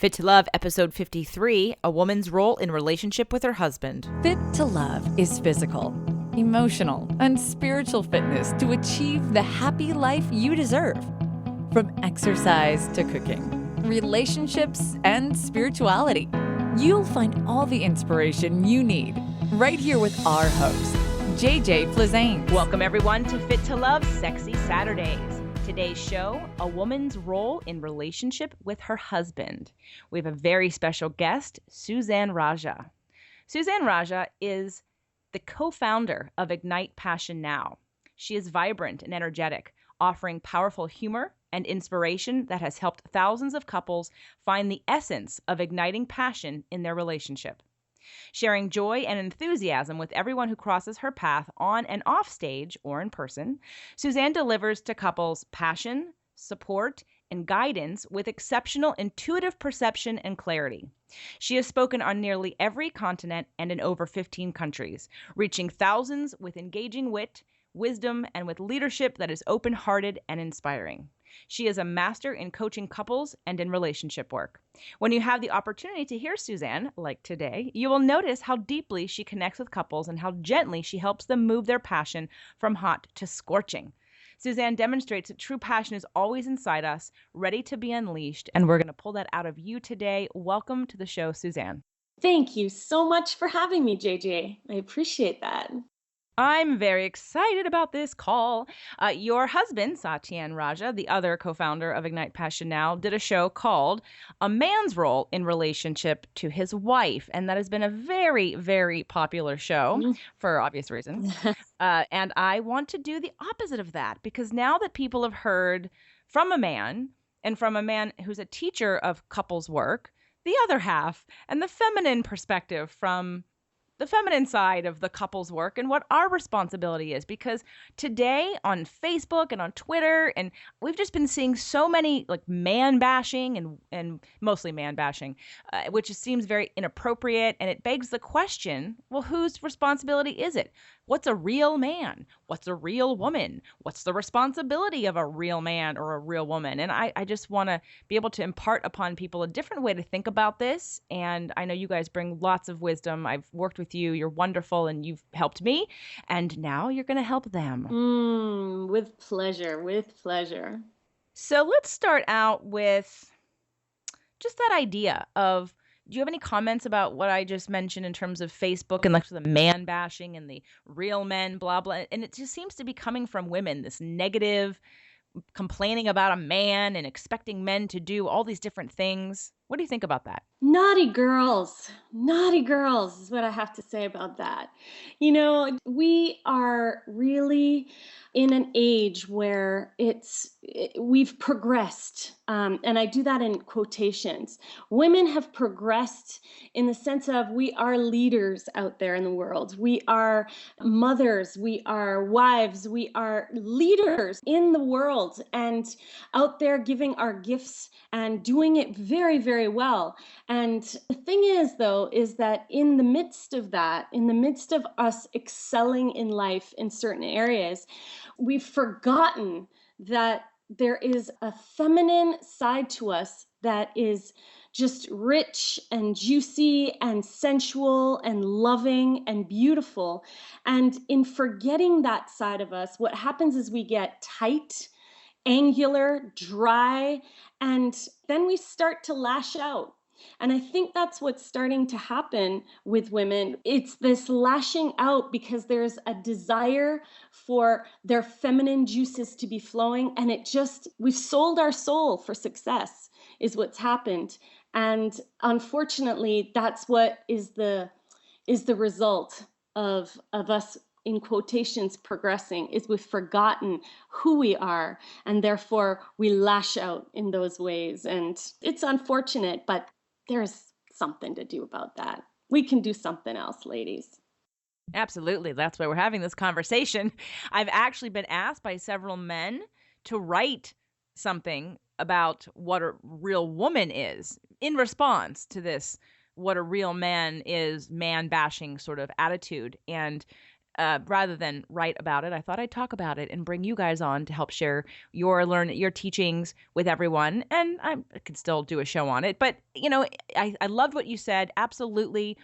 Fit to Love, episode 53, A Woman's Role in Relationship with Her Husband. Fit to Love is physical, emotional, and spiritual fitness to achieve the happy life you deserve. From exercise to cooking, relationships, and spirituality, you'll find all the inspiration you need right here with our host, JJ Flizanes. Welcome, everyone, to Fit to Love, Sexy Saturdays. Today's show, a woman's role in relationship with her husband. We have a very special guest, Suzanne Raja. Suzanne Raja is the co-founder of Ignite Passion Now. She is vibrant and energetic, offering powerful humor and inspiration that has helped thousands of couples find the essence of igniting passion in their relationship. Sharing joy and enthusiasm with everyone who crosses her path on and off stage or in person, Suzanne delivers to couples passion, support, and guidance with exceptional intuitive perception and clarity. She has spoken on nearly every continent and in over 15 countries, reaching thousands with engaging wit, wisdom, and with leadership that is open-hearted and inspiring. She is a master in coaching couples and in relationship work. When you have the opportunity to hear Suzanne, like today, you will notice how deeply she connects with couples and how gently she helps them move their passion from hot to scorching. Suzanne demonstrates that true passion is always inside us, ready to be unleashed, and we're going to pull that out of you today. Welcome to the show, Suzanne. Thank you so much for having me, JJ. I appreciate that. I'm very excited about this call. Your husband, Suzanne Raja, the other co-founder of Ignite Passion Now, did a show called A Man's Role in Relationship to His Wife. And that has been a very, very popular show for obvious reasons. And I want to do the opposite of that, because now that people have heard from a man, and from a man who's a teacher of couples work, the other half, and the feminine perspective from the feminine side of the couple's work and what our responsibility is. Because today on Facebook and on Twitter, and we've just been seeing so many like man bashing and mostly man bashing, which just seems very inappropriate. And it begs the question, well, whose responsibility is it? What's a real man? What's a real woman? What's the responsibility of a real man or a real woman? And I just want to be able to impart upon people a different way to think about this. And I know you guys bring lots of wisdom. I've worked with you. You're wonderful and you've helped me. And now you're going to help them. With pleasure, with pleasure. So let's start out with just that idea of, do you have any comments about what I just mentioned in terms of Facebook and like the man bashing and the real men, blah, blah. And it just seems to be coming from women, this negative complaining about a man and expecting men to do all these different things. What do you think about that? Naughty girls is what I have to say about that. You know, we are really in an age where we've progressed, and I do that in quotations. Women have progressed in the sense of we are leaders out there in the world. We are mothers, we are wives, we are leaders in the world and out there giving our gifts and doing it very, very well. And the thing is, though, is that in the midst of that, in the midst of us excelling in life in certain areas, we've forgotten that there is a feminine side to us that is just rich and juicy and sensual and loving and beautiful. And in forgetting that side of us, what happens is we get tight, angular, dry, and then we start to lash out. And I think that's what's starting to happen with women. It's this lashing out because there's a desire for their feminine juices to be flowing. And we've sold our soul for success is what's happened. And unfortunately, that's what is the result of us, in quotations, progressing, is we've forgotten who we are, and therefore we lash out in those ways. And it's unfortunate, but there's something to do about that. We can do something else, ladies. Absolutely. That's why we're having this conversation. I've actually been asked by several men to write something about what a real woman is in response to this, what a real man is, man bashing sort of attitude. And rather than write about it, I thought I'd talk about it and bring you guys on to help share your teachings with everyone. And I could still do a show on it. But, I loved what you said. Absolutely.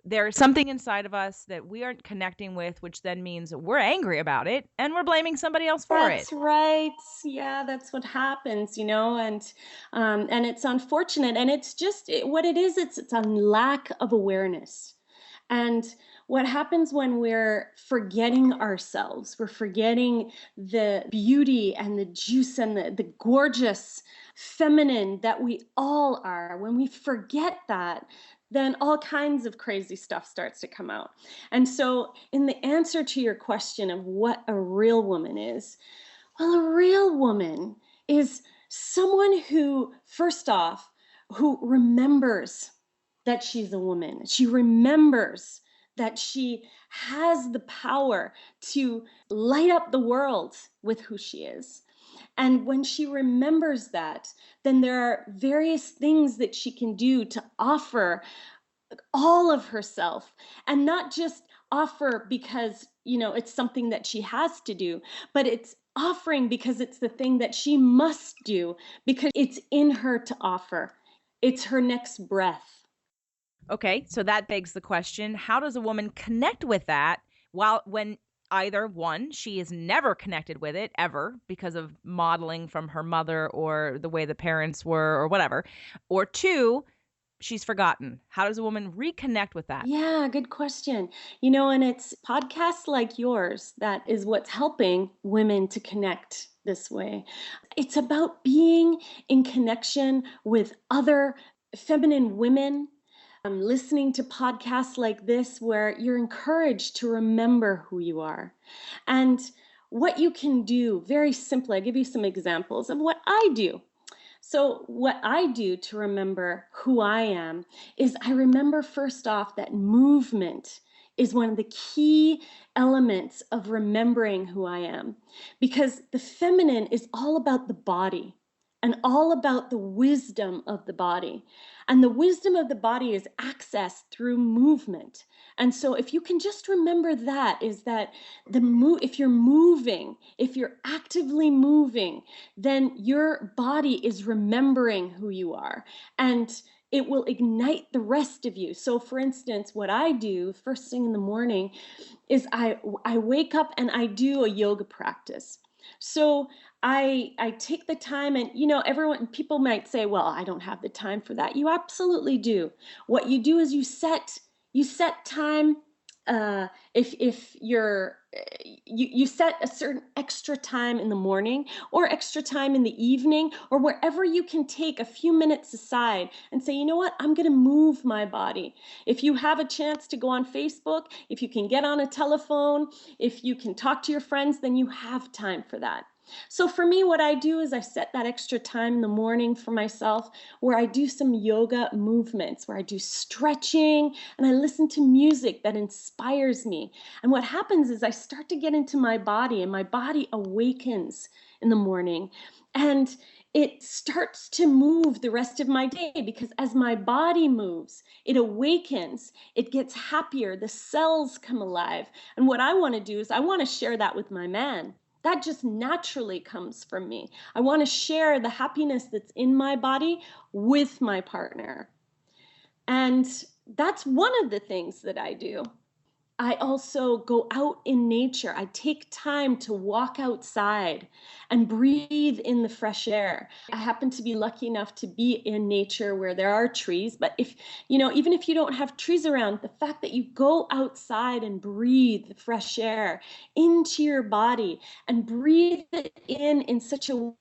There's something inside of us that we aren't connecting with, which then means we're angry about it and we're blaming somebody else for it. That's right. Yeah, that's what happens, and it's unfortunate, and it's just what it is. It's a lack of awareness, and what happens when we're forgetting ourselves, we're forgetting the beauty and the juice and the gorgeous feminine that we all are. When we forget that, then all kinds of crazy stuff starts to come out. And so, in the answer to your question of what a real woman is, well, a real woman is someone who, first off, who remembers that she's a woman. She remembers that she has the power to light up the world with who she is. And when she remembers that, then there are various things that she can do to offer all of herself, and not just offer because it's something that she has to do, but it's offering because it's the thing that she must do, because it's in her to offer. It's her next breath. Okay, so that begs the question, how does a woman connect with that when either one, she is never connected with it ever because of modeling from her mother or the way the parents were or whatever, or two, she's forgotten. How does a woman reconnect with that? Yeah, good question. And it's podcasts like yours that is what's helping women to connect this way. It's about being in connection with other feminine women. Listening to podcasts like this where you're encouraged to remember who you are and what you can do. Very simply, I'll give you some examples of what I do. So, what I do to remember who I am is I remember first off that movement is one of the key elements of remembering who I am, because the feminine is all about the body and all about the wisdom of the body. And the wisdom of the body is accessed through movement. And so if you can just remember that, is that if you're moving, if you're actively moving, then your body is remembering who you are, and it will ignite the rest of you. So for instance, what I do first thing in the morning is I wake up and I do a yoga practice. So I take the time, and people might say, well, I don't have the time for that. You absolutely do. What you do is you set time. If you set a certain extra time in the morning or extra time in the evening, or wherever you can take a few minutes aside and say, you know what, I'm going to move my body. If you have a chance to go on Facebook, if you can get on a telephone, if you can talk to your friends, then you have time for that. So for me, what I do is I set that extra time in the morning for myself where I do some yoga movements, where I do stretching, and I listen to music that inspires me. And what happens is I start to get into my body, and my body awakens in the morning. And it starts to move the rest of my day, because as my body moves, it awakens, it gets happier, the cells come alive. And what I want to do is I want to share that with my man. That just naturally comes from me. I want to share the happiness that's in my body with my partner. And that's one of the things that I do. I also go out in nature. I take time to walk outside and breathe in the fresh air. I happen to be lucky enough to be in nature where there are trees, but even if you don't have trees around, the fact that you go outside and breathe the fresh air into your body and breathe it in such a way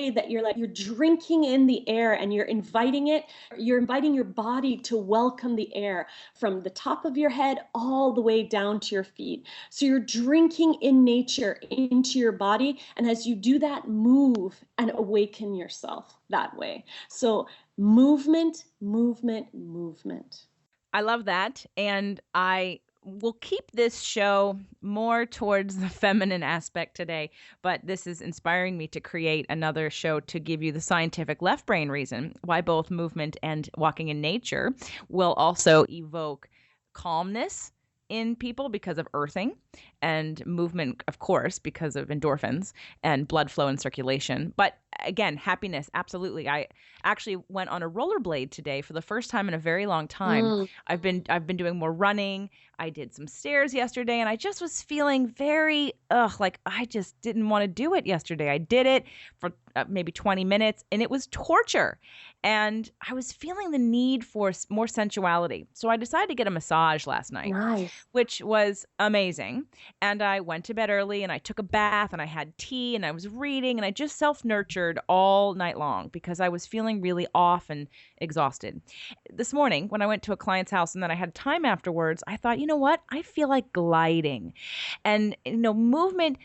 that you're drinking in the air, and you're inviting your body to welcome the air from the top of your head all the way down to your feet. So you're drinking in nature into your body, and as you do that, move and awaken yourself that way. So movement, movement, movement. I love that. And I will keep this show more towards the feminine aspect today, but this is inspiring me to create another show to give you the scientific left brain reason why both movement and walking in nature will also evoke calmness in people because of earthing and movement, of course, because of endorphins and blood flow and circulation. But again, happiness, absolutely. I actually went on a rollerblade today for the first time in a very long time. Mm, I've been doing more running. I did some stairs yesterday, and I just was feeling very like I just didn't want to do it yesterday. I did it for maybe 20 minutes, and it was torture. And I was feeling the need for more sensuality. So I decided to get a massage last night, nice. which was amazing. And I went to bed early and I took a bath and I had tea and I was reading and I just self nurtured all night long because I was feeling really off and exhausted. This morning, when I went to a client's house and then I had time afterwards, I thought, you know what? I feel like gliding. And, movement,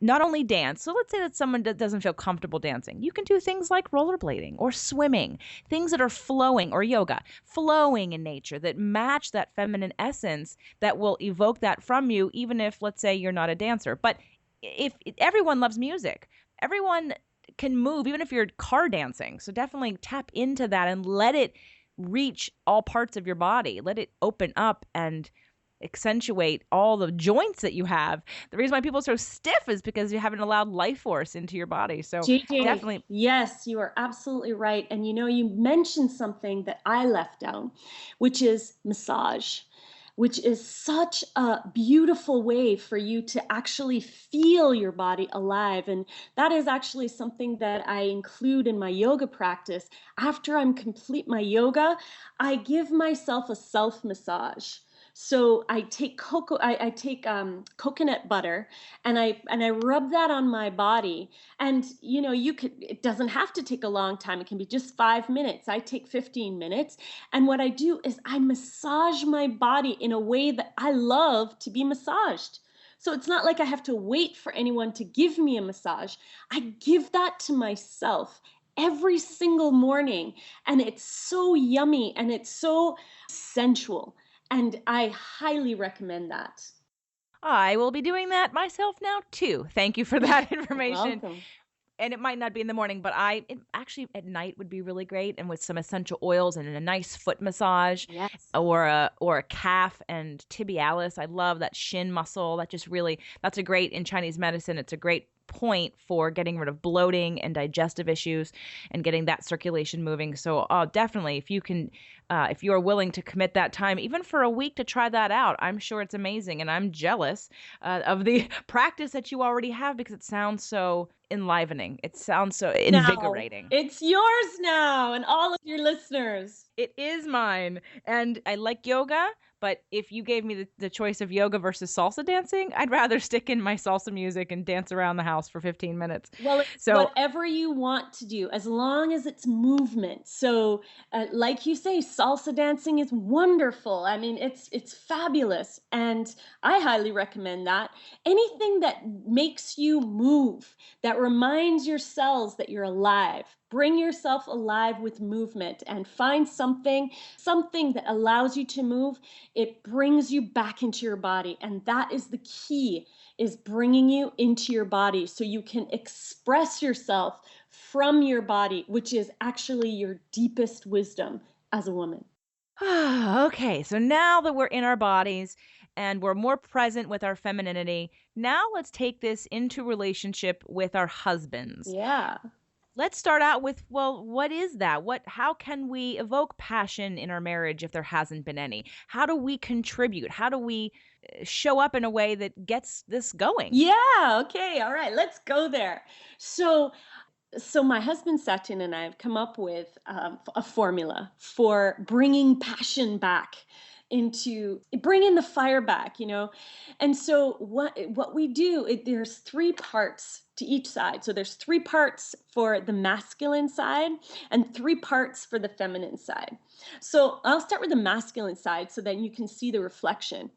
not only dance. So let's say that someone doesn't feel comfortable dancing. You can do things like rollerblading or swimming, things that are flowing, or yoga, flowing in nature that match that feminine essence that will evoke that from you, even if, let's say, you're not a dancer. But if everyone loves music, everyone can move, even if you're car dancing. So definitely tap into that and let it reach all parts of your body. Let it open up and accentuate all the joints that you have. The reason why people are so stiff is because you haven't allowed life force into your body. So JJ, definitely. yes, you are absolutely right. And you mentioned something that I left out, which is massage, which is such a beautiful way for you to actually feel your body alive. And that is actually something that I include in my yoga practice. After I'm complete my yoga, I give myself a self massage. So I take coconut butter and I rub that on my body. And it doesn't have to take a long time. It can be just 5 minutes. I take 15 minutes. And what I do is I massage my body in a way that I love to be massaged. So it's not like I have to wait for anyone to give me a massage. I give that to myself every single morning. And it's so yummy and it's so sensual. And I highly recommend that. I will be doing that myself now too. Thank you for that You're information. welcome. And it might not be in the morning, but it actually at night would be really great, and with some essential oils and a nice foot massage, Yes. or a calf and tibialis. I love that shin muscle. That's a great in Chinese medicine. It's a great point for getting rid of bloating and digestive issues and getting that circulation moving. So definitely, if you are willing to commit that time, even for a week, to try that out, I'm sure it's amazing. And I'm jealous of the practice that you already have because it sounds so enlivening. It sounds so Now invigorating. it's yours now, and all of your listeners. It is mine. And I like yoga, but if you gave me the choice of yoga versus salsa dancing, I'd rather stick in my salsa music and dance around the house for 15 minutes. Well, it's So, whatever you want to do, as long as it's movement. So, like you say, salsa dancing is wonderful. I mean, it's fabulous, and I highly recommend that. Anything that makes you move, that reminds your cells that you're alive. Bring yourself alive with movement, and find something that allows you to move. It brings you back into your body, and that is the key, is bringing you into your body so you can express yourself from your body, which is actually your deepest wisdom as a woman. okay. So now that we're in our bodies and we're more present with our femininity, now let's take this into relationship with our husbands. Yeah. Let's start out with, well, what is that? How can we evoke passion in our marriage if there hasn't been any? How do we contribute? How do we show up in a way that gets this going? Yeah. Okay. All right. Let's go there. So, so my husband Satin and I have come up with a formula for bringing passion back, into bringing the fire back. And so what we do, there's three parts to each side. So there's three parts for the masculine side and three parts for the feminine side. So I'll start with the masculine side so that you can see the reflection.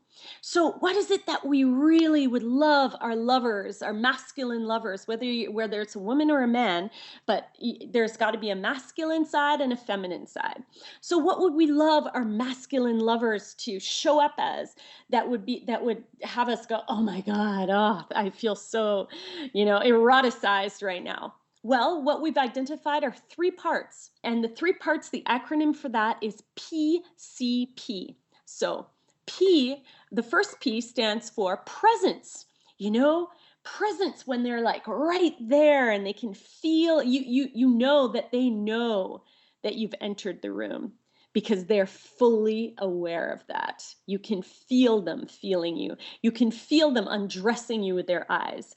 So what is it that we really would love our lovers, our masculine lovers, whether it's a woman or a man, but there's got to be a masculine side and a feminine side. So what would we love our masculine lovers to show up as, that would have us go, "Oh my God, oh, I feel so, eroticized right now." Well, what we've identified are three parts. And the three parts, the acronym for that is PCP. So P, the first P stands for presence. You know, presence when they're like right there and they can feel you know that they know that you've entered the room because they're fully aware of that. You can feel them feeling you. You can feel them undressing you with their eyes.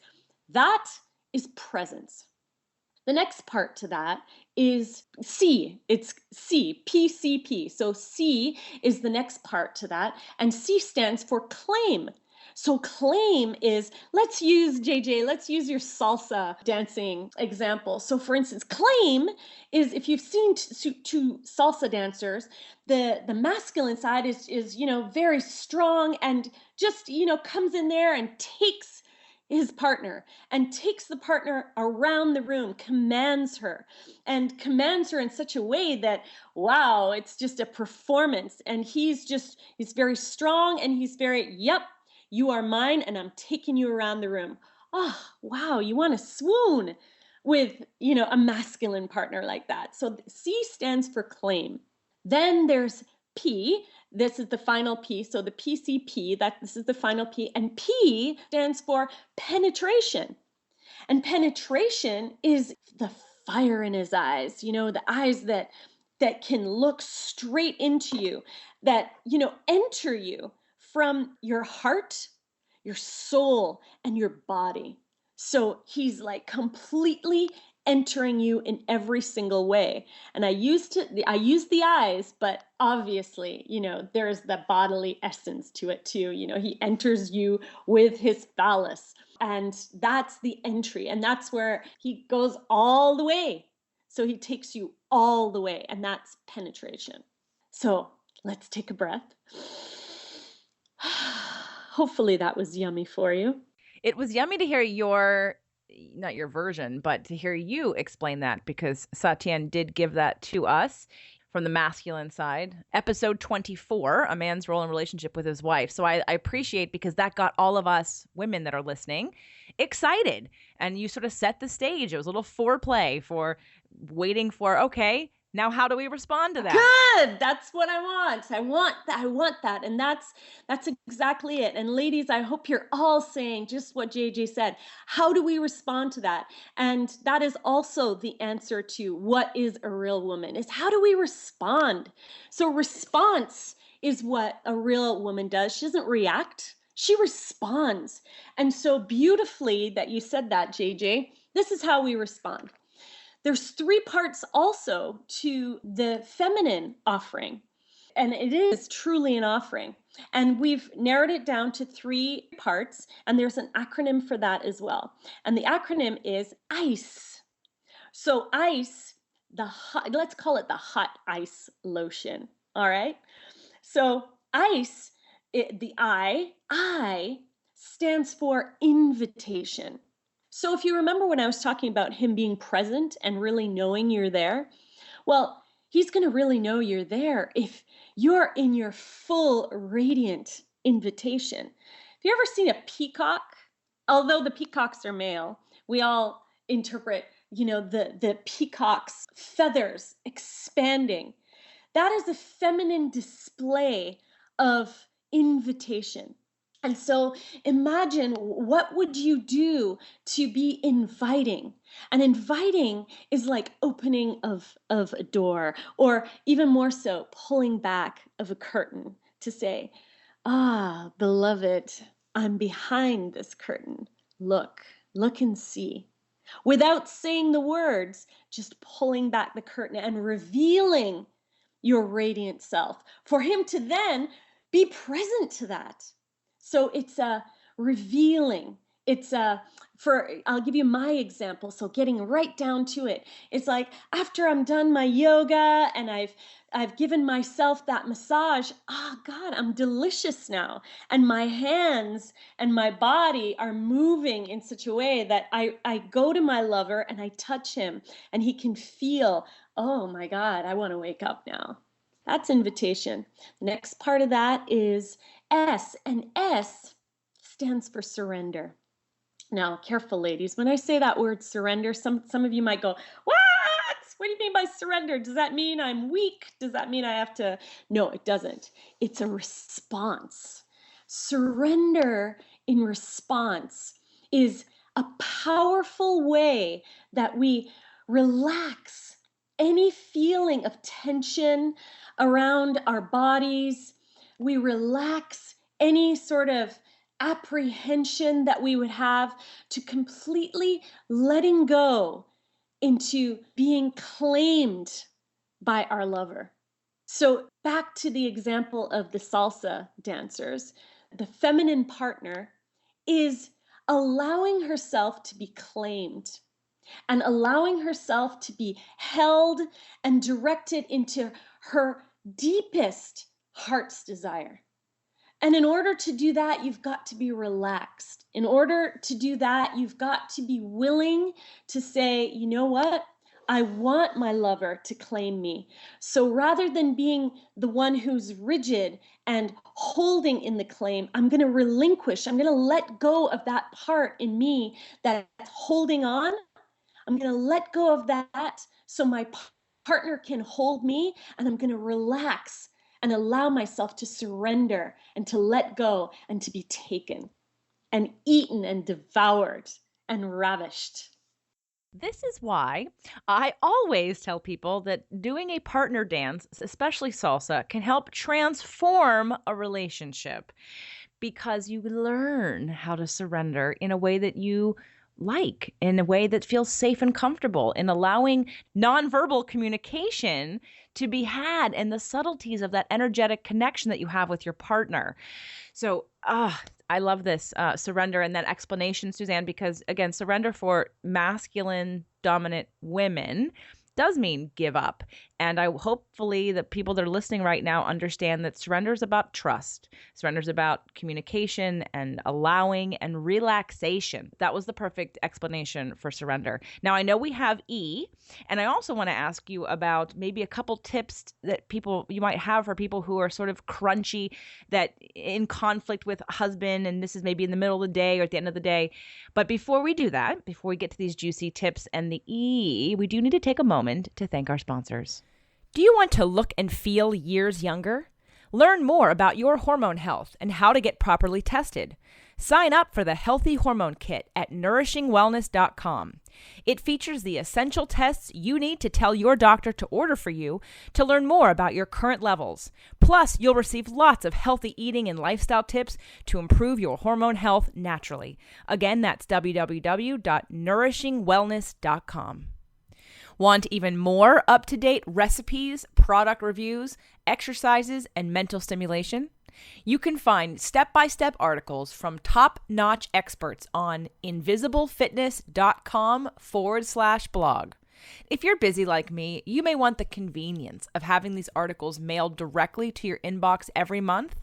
That is presence. The next part to that is C. It's C, PCP. So C is the next part to that. And C stands for claim. So claim is, let's use your salsa dancing example. So for instance, claim is, if you've seen two salsa dancers, the masculine side is, very strong and just, comes in there and takes his partner and takes the partner around the room, commands her in such a way that, wow, it's just a performance. And he's very strong and he's very, yep, you are mine and I'm taking you around the room. Oh, wow, you want to swoon with, a masculine partner like that. So C stands for claim. Then there's P. This is the final P. So the PCP, this is the final P. And P stands for penetration. And penetration is the fire in his eyes, the eyes that can look straight into you, that, enter you from your heart, your soul, and your body. So he's like completely entering you in every single way. And I use the eyes, but obviously, there's the bodily essence to it too. He enters you with his phallus, and that's the entry, and that's where he goes all the way. So he takes you all the way, and that's penetration. So let's take a breath. Hopefully that was yummy for you. It was yummy to hear not your version, but to hear you explain that, because Satyen did give that to us from the masculine side. Episode 24, a man's role in relationship with his wife. So I appreciate, because that got all of us women that are listening excited. And you sort of set the stage. It was a little foreplay for waiting for, okay, now how do we respond to that? Good. That's what I want. I want that. And that's exactly it. And ladies, I hope you're all saying just what JJ said. How do we respond to that? And that is also the answer to what is a real woman, is how do we respond? So response is what a real woman does. She doesn't react. She responds. And so beautifully that you said that, JJ. This is how we respond. There's 3 parts also to the feminine offering, and it is truly an offering. And we've narrowed it down to 3 parts, and there's an acronym for that as well. And the acronym is ICE. So ICE, let's call it the hot ice lotion. All right. So ICE, the I stands for invitation. So if you remember when I was talking about him being present and really knowing you're there, well, he's going to really know you're there if you're in your full radiant invitation. Have you ever seen a peacock? Although the peacocks are male, we all interpret, the peacock's feathers expanding. That is a feminine display of invitation. And so imagine, what would you do to be inviting? And inviting is like opening of a door, or even more so, pulling back of a curtain to say, ah, beloved, I'm behind this curtain. Look and see. Without saying the words, just pulling back the curtain and revealing your radiant self for him to then be present to that. So it's a revealing. I'll give you my example. So getting right down to it. It's like after I'm done my yoga and I've given myself that massage, God, I'm delicious now. And my hands and my body are moving in such a way that I go to my lover and I touch him and he can feel, oh my God, I want to wake up now. That's invitation. The next part of that is S, and S stands for surrender. Now, careful, ladies. When I say that word surrender, some of you might go, what? What do you mean by surrender? Does that mean I'm weak? Does that mean I have to? No, it doesn't. It's a response. Surrender in response is a powerful way that we relax any feeling of tension around our bodies. We relax any sort of apprehension that we would have, to completely letting go into being claimed by our lover. So, back to the example of the salsa dancers, the feminine partner is allowing herself to be claimed and allowing herself to be held and directed into her deepest heart's desire. And in order to do that, you've got to be relaxed. In order to do that, you've got to be willing to say, you know what? I want my lover to claim me. So rather than being the one who's rigid and holding in the claim, I'm going to relinquish. I'm going to let go of that part in me that's holding on. I'm going to let go of that so my partner can hold me, and I'm going to relax and allow myself to surrender and to let go and to be taken and eaten and devoured and ravished. This is why I always tell people that doing a partner dance, especially salsa, can help transform a relationship, because you learn how to surrender in a way that you like, in a way that feels safe and comfortable, in allowing nonverbal communication to be had, and the subtleties of that energetic connection that you have with your partner. So, I love this surrender and that explanation, Suzanne, because again, surrender for masculine dominant women does mean give up. And I hopefully the people that are listening right now understand that surrender is about trust. Surrender is about communication and allowing and relaxation. That was the perfect explanation for surrender. Now, I know we have E, and I also want to ask you about maybe a couple tips that people you might have for people who are sort of crunchy, that in conflict with husband, and this is maybe in the middle of the day or at the end of the day. But before we do that, before we get to these juicy tips and the E, we do need to take a moment to thank our sponsors. Do you want to look and feel years younger? Learn more about your hormone health and how to get properly tested. Sign up for the Healthy Hormone Kit at nourishingwellness.com. It features the essential tests you need to tell your doctor to order for you to learn more about your current levels. Plus, you'll receive lots of healthy eating and lifestyle tips to improve your hormone health naturally. Again, that's www.nourishingwellness.com. Want even more up-to-date recipes, product reviews, exercises, and mental stimulation? You can find step-by-step articles from top-notch experts on invisiblefitness.com/blog. If you're busy like me, you may want the convenience of having these articles mailed directly to your inbox every month.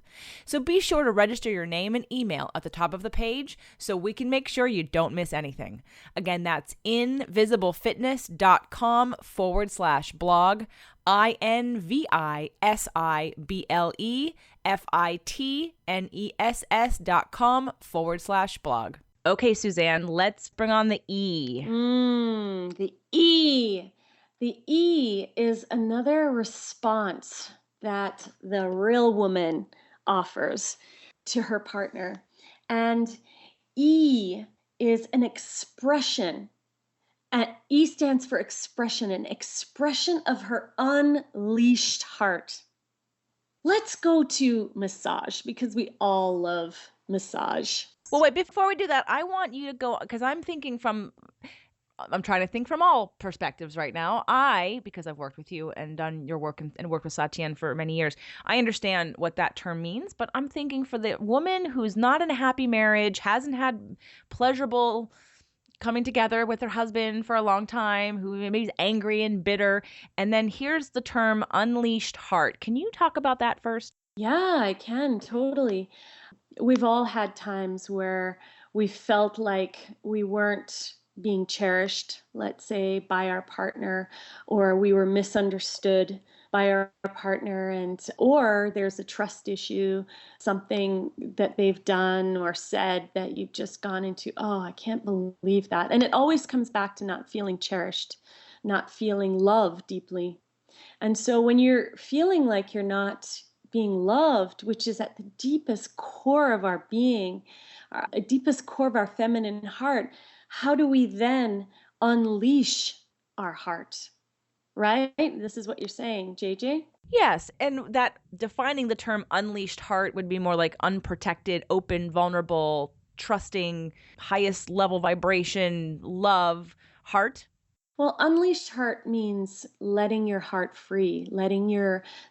So be sure to register your name and email at the top of the page so we can make sure you don't miss anything. Again, that's invisibleFitness.com/blog, INVISIBLEFITNESS.com/blog. Okay, Suzanne, let's bring on the E. The E. The E is another response that the real woman offers to her partner. And E is an expression. And E stands for expression, an expression of her unleashed heart. Let's go to massage, because we all love massage. Well, wait, before we do that, I want you to go, because I'm trying to think from all perspectives right now. Because I've worked with you and done your work and worked with Satyen for many years, I understand what that term means, but I'm thinking for the woman who's not in a happy marriage, hasn't had pleasurable coming together with her husband for a long time, who maybe is angry and bitter, and then here's the term unleashed heart. Can you talk about that first? Yeah, I can, totally. We've all had times where we felt like we weren't being cherished, let's say, by our partner, or we were misunderstood by our partner, or there's a trust issue, something that they've done or said that you've just gone into, oh, I can't believe that. And it always comes back to not feeling cherished, not feeling love deeply. And so when you're feeling like you're not being loved, which is at the deepest core of our being, deepest core of our feminine heart, how do we then unleash our heart? Right? This is what you're saying, JJ. Yes, and that defining the term unleashed heart would be more like unprotected, open, vulnerable, trusting, highest level vibration, love, heart. Well, unleashed heart means letting your heart free, letting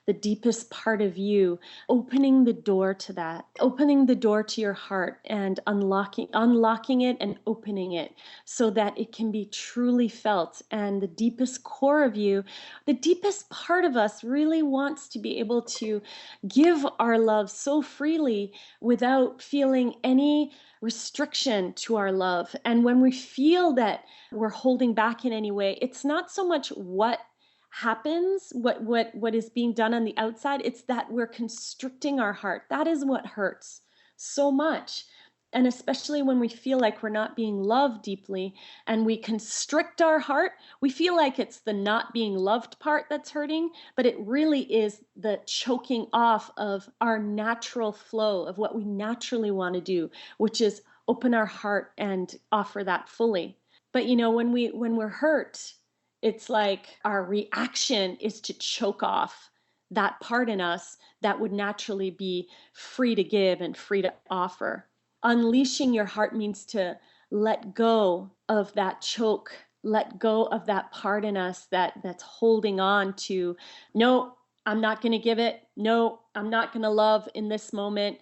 the deepest part of you, opening the door to that, opening the door to your heart and unlocking it and opening it so that it can be truly felt. And the deepest core of you, the deepest part of us really wants to be able to give our love so freely without feeling any restriction to our love. And when we feel that we're holding back in any way, it's not so much what happens, what is being done on the outside, it's that we're constricting our heart. That is what hurts so much. And especially when we feel like we're not being loved deeply and we constrict our heart, we feel like it's the not being loved part that's hurting, but it really is the choking off of our natural flow of what we naturally want to do, which is open our heart and offer that fully. But when we're hurt, it's like our reaction is to choke off that part in us that would naturally be free to give and free to offer. Unleashing your heart means to let go of that choke, let go of that part in us that's holding on to, no, I'm not going to give it. No, I'm not going to love in this moment.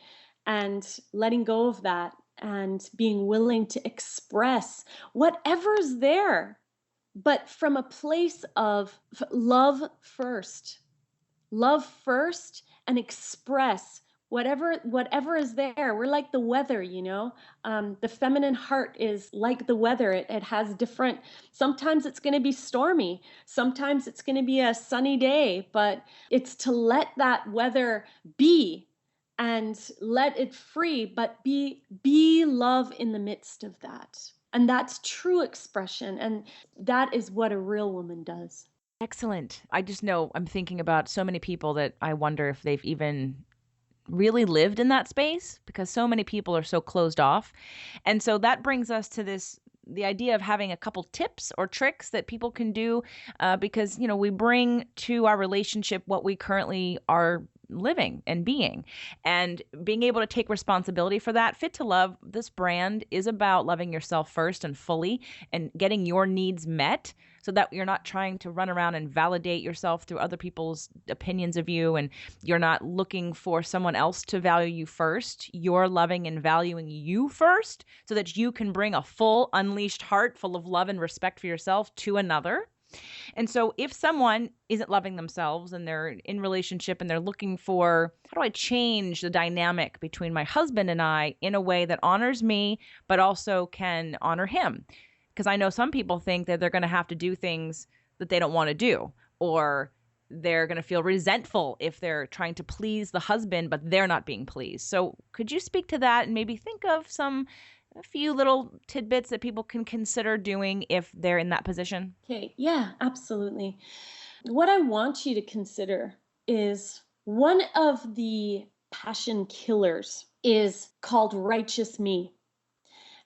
And letting go of that and being willing to express whatever's there, but from a place of love first, and express whatever is there. We're like the weather, the feminine heart is like the weather. It has different, sometimes it's going to be stormy, sometimes it's going to be a sunny day, but it's to let that weather be and let it free, but be love in the midst of that. And that's true expression, and that is what a real woman does. Excellent. I just know I'm thinking about so many people that I wonder if they've even really lived in that space because so many people are so closed off. And so that brings us to the idea of having a couple tips or tricks that people can do because, we bring to our relationship what we currently are living and being able to take responsibility for that. Fit to Love, this brand is about loving yourself first and fully and getting your needs met so that you're not trying to run around and validate yourself through other people's opinions of you, and you're not looking for someone else to value you first. You're loving and valuing you first so that you can bring a full unleashed heart full of love and respect for yourself to another. And so if someone isn't loving themselves and they're in relationship and they're looking for, how do I change the dynamic between my husband and I in a way that honors me, but also can honor him? Because I know some people think that they're going to have to do things that they don't want to do, or they're going to feel resentful if they're trying to please the husband, but they're not being pleased. So could you speak to that and maybe think of a few little tidbits that people can consider doing if they're in that position? Okay, yeah, absolutely. What I want you to consider is one of the passion killers is called righteous me.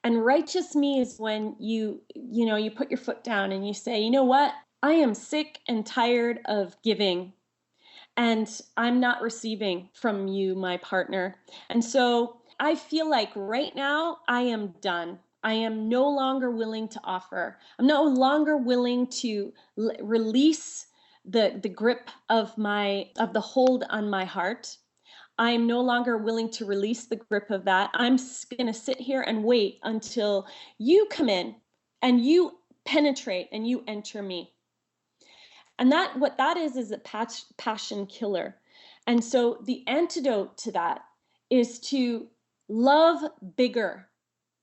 And righteous me is when you put your foot down and you say, you know what? I am sick and tired of giving and I'm not receiving from you, my partner. And so I feel like right now I am done. I am no longer willing to offer. I'm no longer willing to release the grip of the hold on my heart. I am no longer willing to release the grip of that. I'm going to sit here and wait until you come in and you penetrate and you enter me. And that what that is a passion killer. And so the antidote to that is to love bigger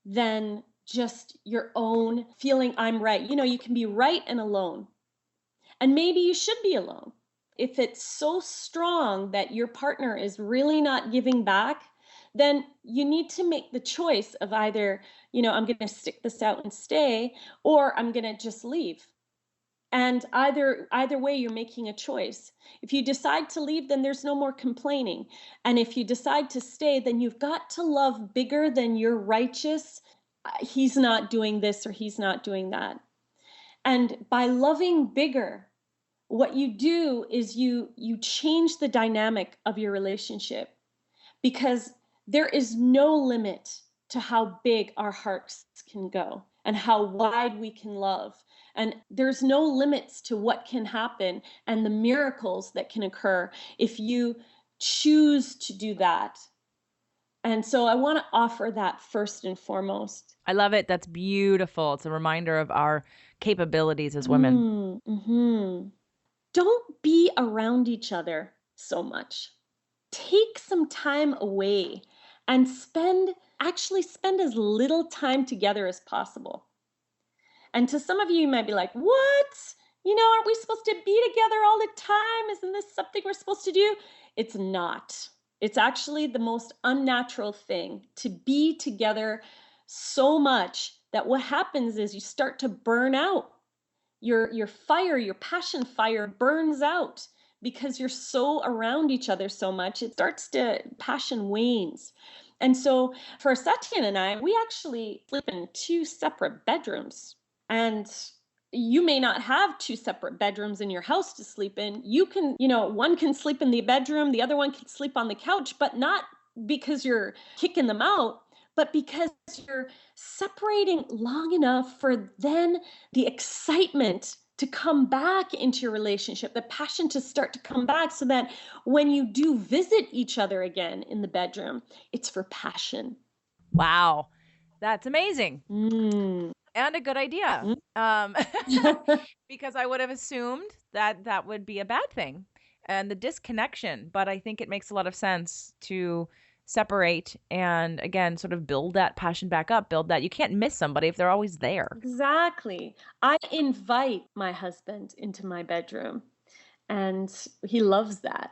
than just your own feeling I'm right. You can be right and alone. And maybe you should be alone. If it's so strong that your partner is really not giving back, then you need to make the choice of either, I'm going to stick this out and stay, or I'm going to just leave. And either way, you're making a choice. If you decide to leave, then there's no more complaining. And if you decide to stay, then you've got to love bigger than your righteous, he's not doing this or he's not doing that. And by loving bigger, what you do is you change the dynamic of your relationship, because there is no limit to how big our hearts can go and how wide we can love. And there's no limits to what can happen and the miracles that can occur if you choose to do that. And so I want to offer that first and foremost. I love it. That's beautiful. It's a reminder of our capabilities as women. Mm-hmm. Don't be around each other so much. Take some time away and actually spend as little time together as possible. And to some of you, you might be like, what? Aren't we supposed to be together all the time? Isn't this something we're supposed to do? It's not. It's actually the most unnatural thing to be together so much that what happens is you start to burn out. Your fire, your passion fire burns out because you're so around each other so much. It starts to, passion wanes. And so for Satyan and I, we actually sleep in 2 separate bedrooms. And you may not have 2 separate bedrooms in your house to sleep in. You can, one can sleep in the bedroom, the other one can sleep on the couch, but not because you're kicking them out, but because you're separating long enough for then the excitement to come back into your relationship, the passion to start to come back, so that when you do visit each other again in the bedroom, it's for passion. Wow. That's amazing. Mm. And a good idea. Because I would have assumed that that would be a bad thing and the disconnection. But I think it makes a lot of sense to separate and, again, sort of build that passion back up, build that. You can't miss somebody if they're always there. Exactly. I invite my husband into my bedroom, and he loves that.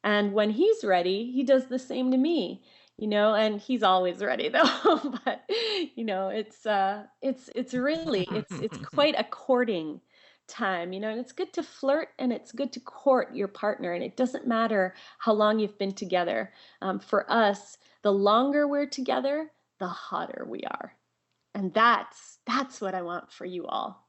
And when he's ready, he does the same to me, and he's always ready though. But it's really it's quite a courting time, and it's good to flirt and it's good to court your partner, and it doesn't matter how long you've been together. For us, the longer we're together, the hotter we are. And that's what I want for you all.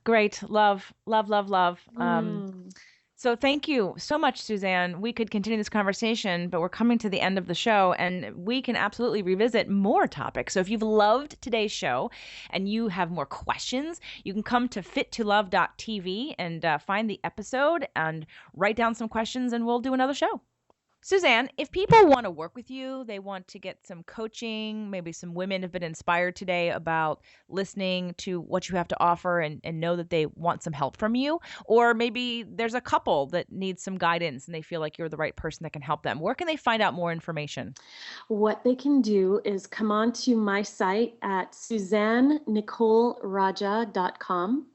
Great. Love, love, love, love. Mm. So thank you so much, Suzanne. We could continue this conversation, but we're coming to the end of the show, and we can absolutely revisit more topics. So if you've loved today's show and you have more questions, you can come to fittolove.tv and find the episode and write down some questions, and we'll do another show. Suzanne, if people want to work with you, they want to get some coaching, maybe some women have been inspired today about listening to what you have to offer and know that they want some help from you, or maybe there's a couple that needs some guidance and they feel like you're the right person that can help them. Where can they find out more information? What they can do is come on to my site at SuzanneNicoleRaja.com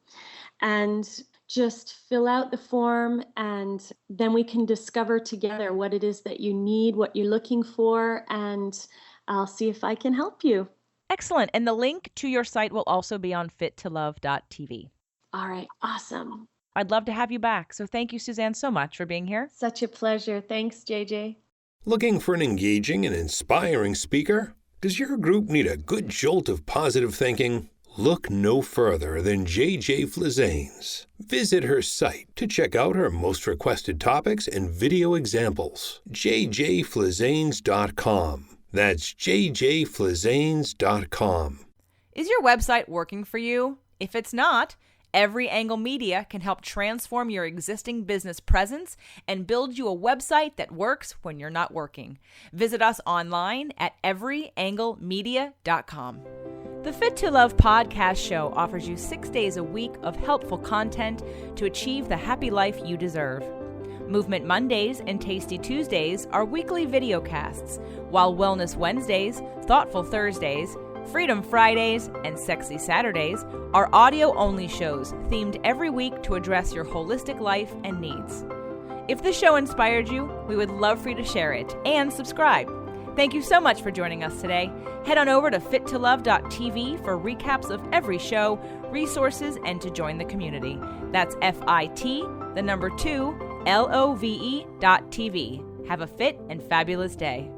and just fill out the form, and then we can discover together what it is that you need, what you're looking for, and I'll see if I can help you. Excellent. And the link to your site will also be on fittolove.tv. All right. Awesome. I'd love to have you back. So thank you, Suzanne, so much for being here. Such a pleasure. Thanks, JJ. Looking for an engaging and inspiring speaker? Does your group need a good jolt of positive thinking? Look no further than JJ Flizanes. Visit her site to check out her most requested topics and video examples. jjflizanes.com. That's jjflizanes.com. Is your website working for you? If it's not, Every Angle Media can help transform your existing business presence and build you a website that works when you're not working. Visit us online at everyanglemedia.com. The Fit to Love podcast show offers you 6 days a week of helpful content to achieve the happy life you deserve. Movement Mondays and Tasty Tuesdays are weekly videocasts, while Wellness Wednesdays, Thoughtful Thursdays, Freedom Fridays, and Sexy Saturdays are audio-only shows themed every week to address your holistic life and needs. If the show inspired you, we would love for you to share it and subscribe. Thank you so much for joining us today. Head on over to fittolove.tv for recaps of every show, resources, and to join the community. That's FIT, the number 2, LOVE.TV. Have a fit and fabulous day.